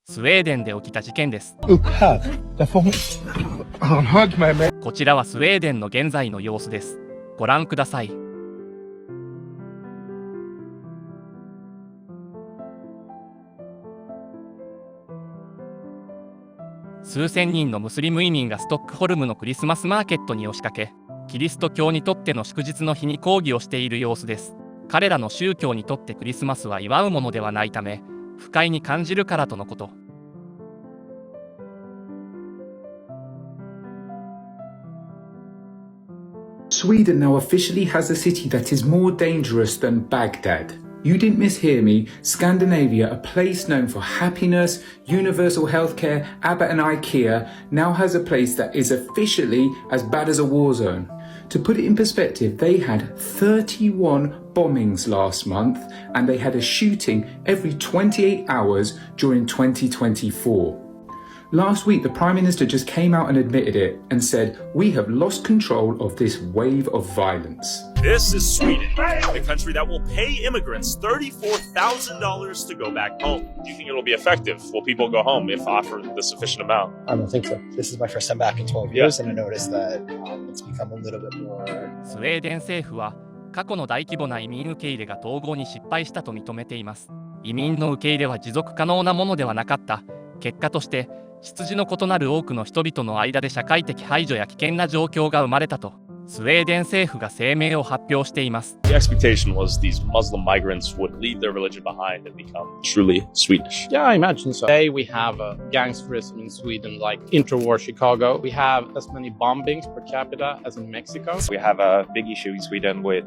スウェーデンで起きた事件です。こちらはスウェーデンの現在の様子です。ご覧ください。数千人のムスリム移民がストックホルムのクリスマスマーケットに押しかけ、キリスト教にとっての祝日の日に抗議をしている様子です。彼らの宗教にとってクリスマスは祝うものではないため、不快に感じるからとのこと。Sweden now officially has a city that is more dangerous than Baghdad. You didn't mishear me. Scandinavia, a place known for happiness, universal healthcare, ABBA and IKEA, now has a place that is officially as bad as a war zone. To put it in perspective, they had 31 bombings last month and they had a shooting every 28 hours during 2024.Last week, the Prime Minister just came out and admitted it and said, we have lost control of this wave of violence. This is Sweden, the country that will pay immigrants $34,000 to go back home. Do you think it'll be effective? Will people go home if offered the sufficient amount? I don't think so. This is my first time back in 12 years, and I noticed that it's become a little bit more... スウェーデン政府は過去の大規模な移民受け入れが統合に失敗したと認めています。移民の受け入れは持続可能なものではなかった。結果として、出自の異なる多くの人々の間で社会的排除や危険な状況が生まれたと、スウェーデン政府が声明を発表しています。The expectation was these Muslim migrants would leave their religion behind and become truly Swedish. Yeah, I imagine so. Today we have gangsterism in Sweden like interwar Chicago. We have as many bombings per capita as in Mexico. We have a big issue in Sweden with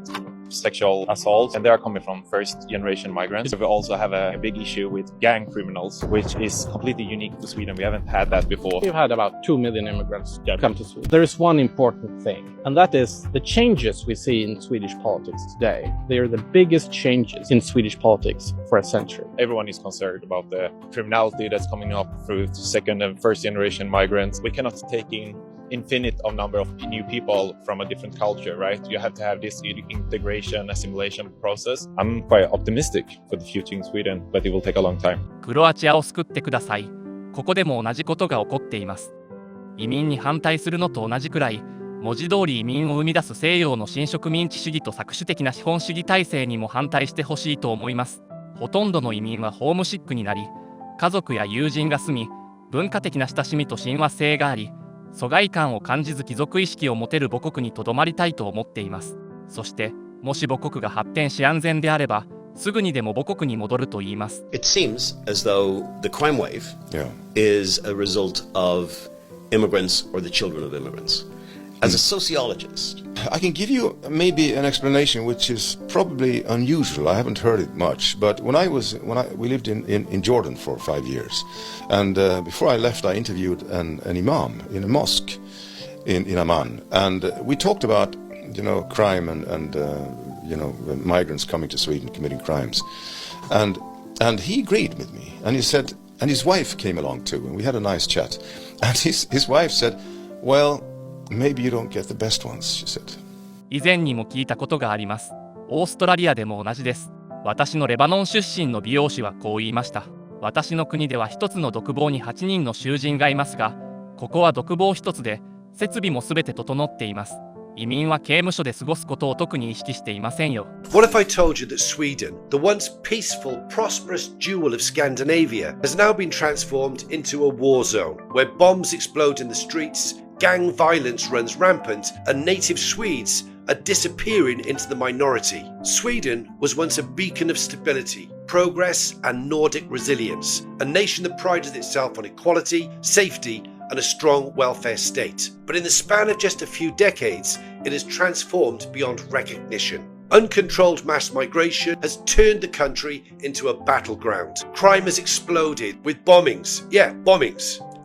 sexual assaults, and they are coming from first-generation migrants. We also have a big issue with gang criminals, which is completely unique to Sweden. We haven't had that before. We've had about 2 million immigrants come to Sweden. There is one important thing, and that is the changes we see in Swedish politics today. They are the biggest changes in Swedish politics for a century. Everyone is concerned about the criminality that's coming up through second and first-generation migrants. We cannot take in infinite of number of new people from a different culture, right? You have to have this integration, assimilation process. I'm quite optimistic for the future in Sweden, but it will take a long time. クロアチアを救ってください。ここでも同じことが起こっています。移民に反対するのと同じくらい、文字通り移民を生み出す西洋の新植民地主義と搾取的な資本主義体制にも反対してほしいと思います。ほとんどの移民はホームシックになり、家族や友人が住み、文化的な親しみと親和性があり、疎外感を感じず帰属意識を持てる母国にとどまりたいと思っています。そして、もし母国が発展し安全であれば、すぐにでも母国に戻ると言います。It seems as though the crime wave is a result of immigrants or the children of immigrants. As a sociologist, I can give you maybe an explanation which is probably unusual. I haven't heard it much, but we lived in Jordan for 5 years, and before I left, I interviewed an imam in a mosque in Amman, and we talked about crime and migrants coming to Sweden committing crimes, and he agreed with me, and he said, and his wife came along too, and we had a nice chat, and his wife said, well.Maybe you don't get the best ones, she said. 以前にも聞いたことがあります。オーストラリアでも同じです。私のレバノン出身の美容師はこう言いました。私の国では一つの独房に8人の囚人がいますが、ここは独房一つで、設備もすべて整っています。移民は刑務所で過ごすことを特に意識していませんよ。What if I told you that Sweden, the once peaceful, prosperous jewel of Scandinavia, has now been transformed into a war zone, where bombs explode in the streets,Gang violence runs rampant, and native Swedes are disappearing into the minority. Sweden was once a beacon of stability, progress, and Nordic resilience, a nation that prided itself on equality, safety, and a strong welfare state. But in the span of just a few decades, it has transformed beyond recognition. Uncontrolled mass migration has turned the country into a battleground. Crime has exploded with bombings.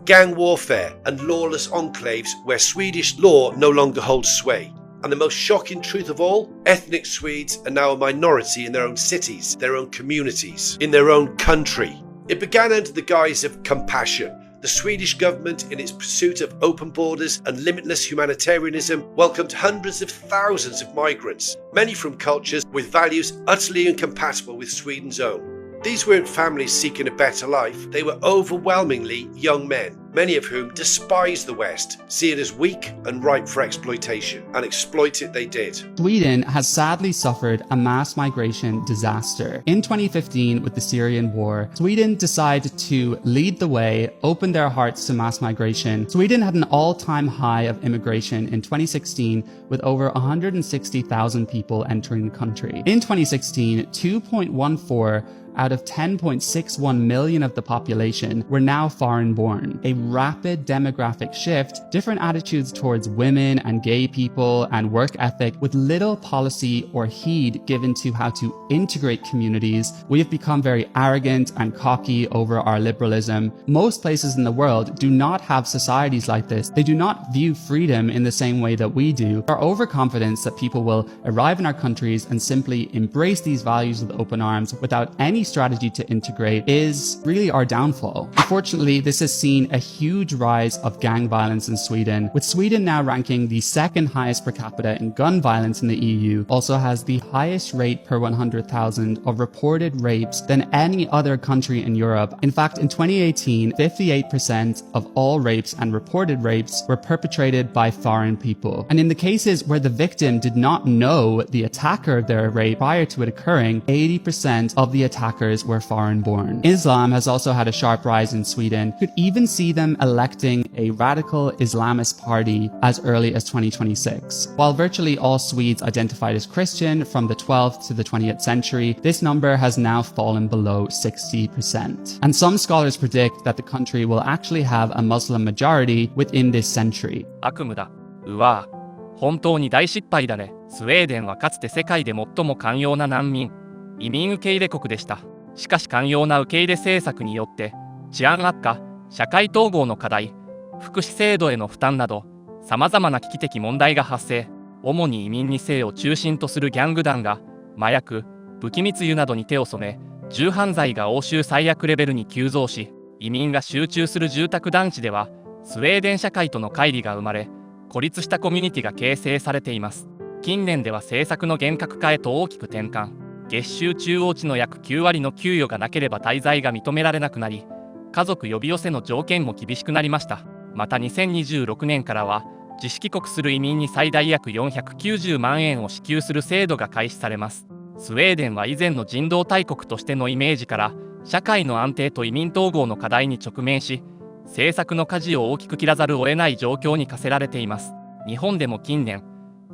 Gang warfare and lawless enclaves where Swedish law no longer holds sway. And the most shocking truth of all, ethnic Swedes are now a minority in their own cities, their own communities, in their own country. It began under the guise of compassion. The Swedish government, in its pursuit of open borders and limitless humanitarianism, welcomed hundreds of thousands of migrants, many from cultures with values utterly incompatible with Sweden's own. These weren't families seeking a better life, they were overwhelmingly young men, many of whom despised the West, see it as weak and ripe for exploitation, and exploit it they did. Sweden has sadly suffered a mass migration disaster. In 2015, with the Syrian war, Sweden decided to lead the way, open their hearts to mass migration. Sweden had an all-time high of immigration in 2016, with over 160,000 people entering the country. In 2016, 2.14 out of 10.61 million of the population were now foreign-born. A rapid demographic shift, different attitudes towards women and gay people, and work ethic, with little policy or heed given to how to integrate communities. We have become very arrogant and cocky over our liberalism. Most places in the world do not have societies like this. They do not view freedom in the same way that we do. Our overconfidence that people will arrive in our countries and simply embrace these values with open arms without any strategy to integrate is really our downfall. Unfortunately, this has seen a huge rise of gang violence in Sweden, with Sweden now ranking the second highest per capita in gun violence in the EU, also has the highest rate per 100,000 of reported rapes than any other country in Europe. In fact, in 2018, 58% of all rapes and reported rapes were perpetrated by foreign people. And in the cases where the victim did not know the attacker of their rape prior to it occurring, 80% of the attackers were foreign-born. Islam has also had a sharp rise in Sweden. You could even see them electing a radical Islamist party as early as 2026. While virtually all Swedes identified as Christian from the 12th to the 20th century, this number has now fallen below 60%. And some scholars predict that the country will actually have a Muslim majority within this century. 悪夢だ。うわぁ。本当に大失敗だね。スウェーデンはかつて世界で最も寛容な難民、移民受け入れ国でした。しかし寛容な受け入れ政策によって治安悪化、社会統合の課題、福祉制度への負担などさまざまな危機的問題が発生。主に移民2世を中心とするギャング団が麻薬、武器密輸などに手を染め、銃犯罪が欧州最悪レベルに急増し、移民が集中する住宅団地ではスウェーデン社会との乖離が生まれ、孤立したコミュニティが形成されています。近年では政策の厳格化へと大きく転換。月収中央値の約9割の給与がなければ滞在が認められなくなり、家族呼び寄せの条件も厳しくなりました。また2026年からは自主帰国する移民に最大約490万円を支給する制度が開始されます。スウェーデンは以前の人道大国としてのイメージから社会の安定と移民統合の課題に直面し、政策の舵を大きく切らざるを得ない状況に課せられています。日本でも近年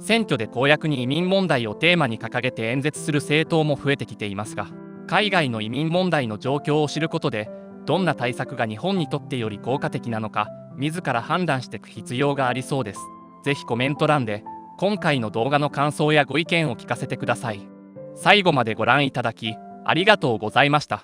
選挙で公約に移民問題をテーマに掲げて演説する政党も増えてきていますが、海外の移民問題の状況を知ることで、どんな対策が日本にとってより効果的なのか、自ら判断していく必要がありそうです。ぜひコメント欄で、今回の動画の感想やご意見を聞かせてください。最後までご覧いただき、ありがとうございました。